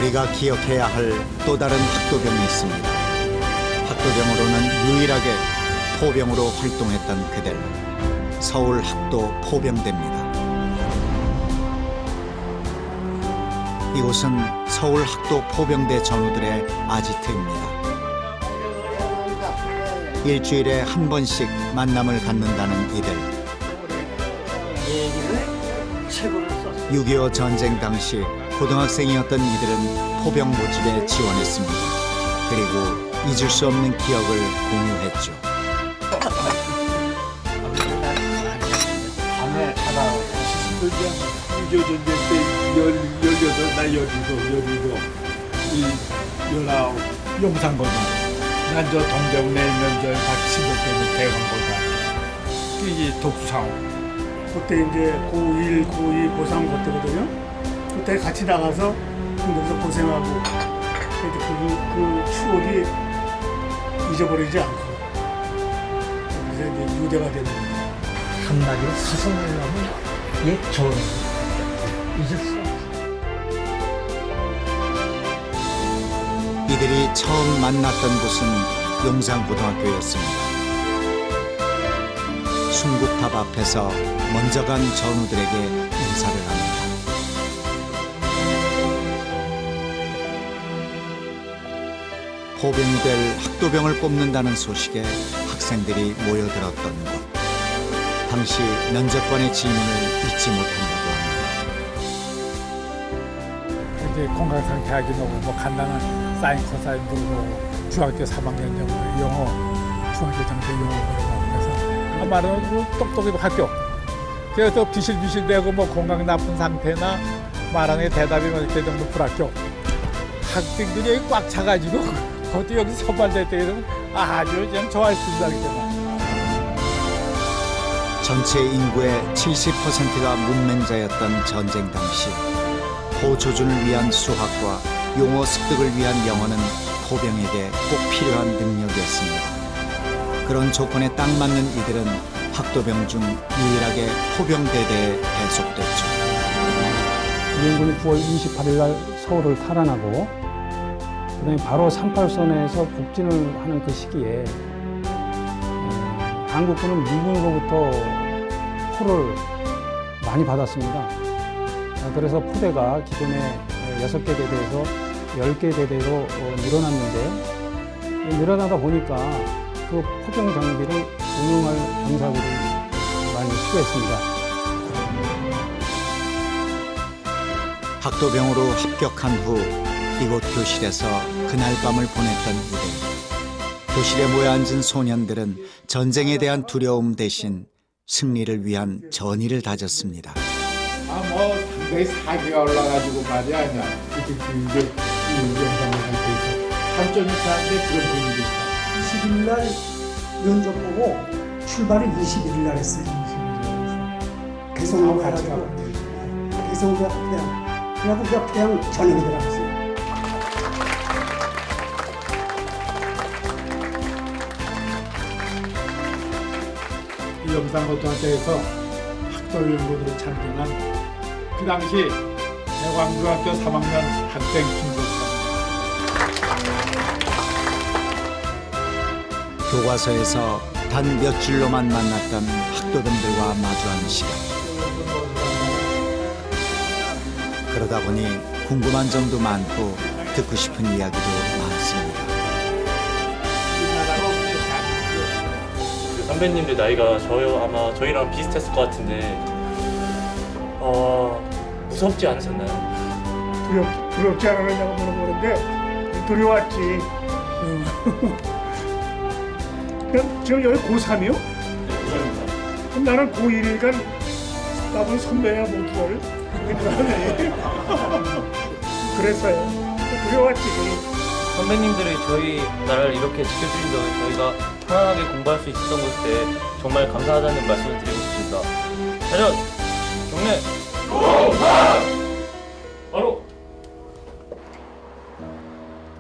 우리가 기억해야 할 또 다른 학도병이 있습니다. 학도병으로는 유일하게 포병으로 활동했던 그들, 서울 학도 포병대입니다. 이곳은 서울 학도 포병대 전우들의 아지트입니다. 일주일에 한 번씩 만남을 갖는다는 이들. 6.25 전쟁 당시 고등학생이었던 이들은 포병 모집에 지원했습니다. 그리고 잊을 수 없는 기억을 공유했죠. 밤에 하나 6.25 전쟁 때 18, 나 17, 이 19, 용산고등. 난 저 동대문에 있는 저 박치복대는 대강고등. 이 독수사원. 그때 이제 고1, 고2, 고3 그때거든요. 그때 같이 나가서 군대에서 고생하고 그 추억이 잊어버리지 않고 그래서 이제 유대가 되는 거예요. 한마디로 사성이라면 옛 저런 잊을 수 없어. 이들이 처음 만났던 곳은 용산고등학교였습니다. 순국탑 앞에서 먼저 간 전우들에게 인사를 합니다. 포병될 학도병을 뽑는다는 소식에 학생들이 모여들었던 곳. 당시 면접관의 질문을 잊지 못한다고 합니다. 이제 건강 상태 확인하고 뭐 간단한 사인 코사인 들고 중학교 3학년 영어 중학교 정도 영어 공부하고 그래서 말은 똑똑이고 학교 그래서 비실비실대고 뭐 건강 나쁜 상태나 말하는 대답이 이렇게 정도 불학교 학생들이 여기 꽉 차가지고 그것도 여기 선발될 때 이러면 아주 그냥 좋아했습니다 그때만. 전체 인구의 70%가 문맹자였던 전쟁 당시 호조준을 위한 수학과 용어 습득을 위한 영어는 포병에게 꼭 필요한 능력이었습니다. 그런 조건에 딱 맞는 이들은 학도병 중 유일하게 포병대대에 배속됐죠. 유엔군이 9월 28일 날 서울을 탈환하고 그다음에 바로 38선에서 북진을 하는 그 시기에 한국군은 미군으로부터 포를 많이 받았습니다. 그래서 포대가 기존에 6개 대대에서 10개 대대로 늘어났는데 늘어나다 보니까 그 포병 장비를 운용할 병사들이 많이 필요했습니다. 학도병으로 합격한 후 이곳 교실에서 그날 밤을 보냈던 이들. 교실에 모여 앉은 소년들은 전쟁에 대한 두려움 대신 승리를 위한 전의를 다졌습니다. 뭐 상당히 사기가 올라가지고 말이야 그냥 이게 영상 상태에서 단점이 있었는데 그런 분위기 있다. 20일 날 면접 보고 출발을 21일 날 했어요. 개성으로 가가지고 개성으로 그냥 그래갖고 그냥 저녁에 들어갔어요. 이 영산고등학교에서 학도연구로 참견한 그 당시 대광중학교 3학년 학생 김석찬. 교과서에서 단 몇 줄로만 만났던 학도병들과 마주하는 시간. 그러다 보니 궁금한 점도 많고 듣고 싶은 이야기도 많습니다. 선배님들 나이가 아마 저희랑 비슷했을 것 같은데 무섭지 않으셨나요? 두렵지 않았냐고 물어보는데 두려웠지. 지금 여기 고3이요? 그럼 나는 고1이니까 나보다 선배야 모두를. 그랬어요. 두려웠지. 선배님들이 저희 나라를 이렇게 지켜주신 덕에 저희가 편안하게 공부할 수 있었던 것에 정말 감사하다는 말씀을 드리고 싶습니다. 차렷! 경례! 바로!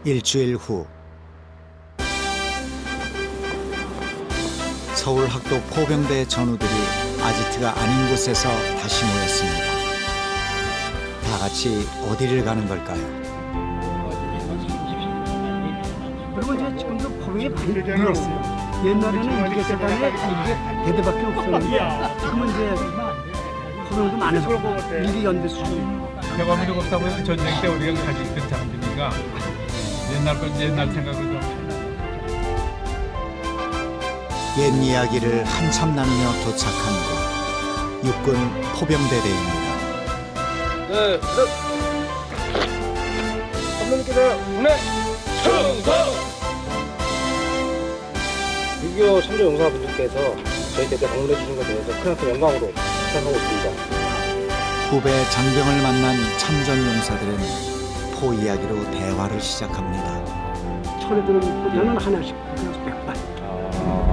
일주일 후 서울 학도 포병대 전우들이 아지트가 아닌 곳에서 다시 모였습니다. 다 같이 어디를 가는 걸까요? 그리고 이제 지금도 법이 많이 늘었어요. 옛날에는 이게 세상에 이게 대대밖에 없었는데 지금은 이제 법령도 많아서 일이 연대 수준. 경험이 없다 보면 전쟁 때 우리가 가지고 있던 장비니까 옛날 건 옛날 생각을 좀. 옛 이야기를 한참 나누며 도착한 곳 육군 포병대대입니다. 네, 감독님께서 오늘 충성! 6.25 참전 용사분들께서 저희 대대 방문해 주신 것에 대해서 큰 영광으로 생각하고 있습니다. 후배 장병을 만난 참전 용사들은 포 이야기로 대화를 시작합니다. 천에드는 포대는 하나씩 그래서 100발.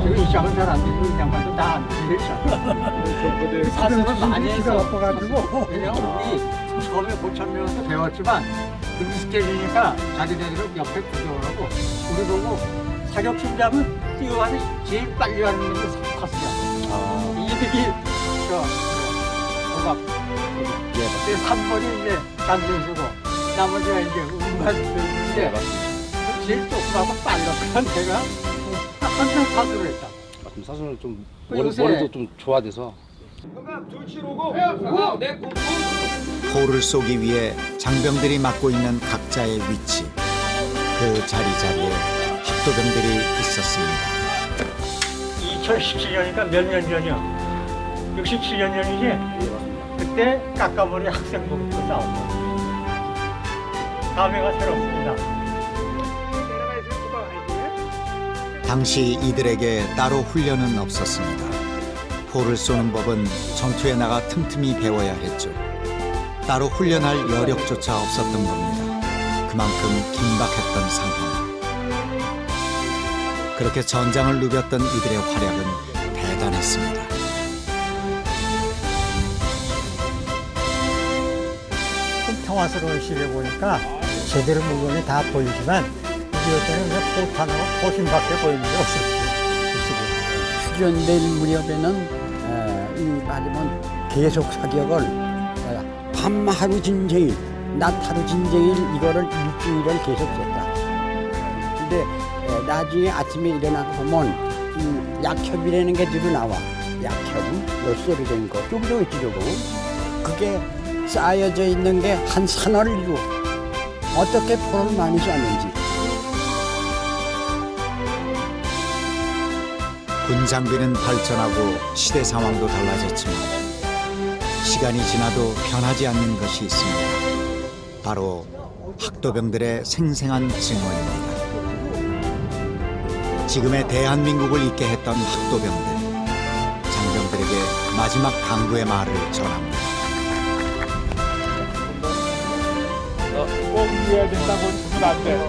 지금 이 시합은 잘안 되고 이 양반도 다안 되겠어. 사슴은 많이 해서 아파가지고 그냥 우리 처음에 고참면서 배웠지만 그 익숙해지니까 자기네들은 옆에 구경하고 우리 보고 사격 팀장은 뛰어가서 제일 빨리 가는 게 컸어요. 이들이 고갑 3번이 이제 장준수고 나머지가 이제 운반들인데 제일 조그마하고 빨랐던 내가 항상 사수를 했다. 사수는 좀 요새- 머리도 좀 좋아돼서 포를 쏘기 위해 장병들이 맡고 있는 각자의 위치, 그 자리자리에 학도병들이 있었습니다. 2017년이니까 몇 년 전이요? 67년 전이지? 그때 깎아머리 학생부부터 싸웠어. 감회가 새롭습니다. 당시 이들에게 따로 훈련은 없었습니다. 포를 쏘는 법은 전투에 나가 틈틈이 배워야 했죠. 따로 훈련할 여력조차 없었던 겁니다. 그만큼 긴박했던 상황. 그렇게 전장을 누볐던 이들의 활약은 대단했습니다. 좀 평화스러운 시대 보니까 제대로 물건이 다 보이지만 우리 때는 그냥 포탄하고 포신밖에 보이는 게 없었어요. 휴전될 무렵에는 이 말하면 계속 사격을 밤 하루 진쟁일, 낮 하루 진쟁일 이거를 일주일을 계속했다. 근데 나중에 아침에 일어나고 보면 이 약협이라는 게 뒤로 나와. 약협은 열쇠로 된 거, 좀더 있지려고. 그게 쌓여져 있는 게 한 산을 이루어. 어떻게 포를 많이 쐈는지. 군 장비는 발전하고 시대 상황도 달라졌지만 시간이 지나도 변하지 않는 것이 있습니다. 바로 학도병들의 생생한 증언입니다. 지금의 대한민국을 있게 했던 학도병들, 장병들에게 마지막 당부의 말을 전합니다. 꼭 이해야 된다고 주면 안 돼.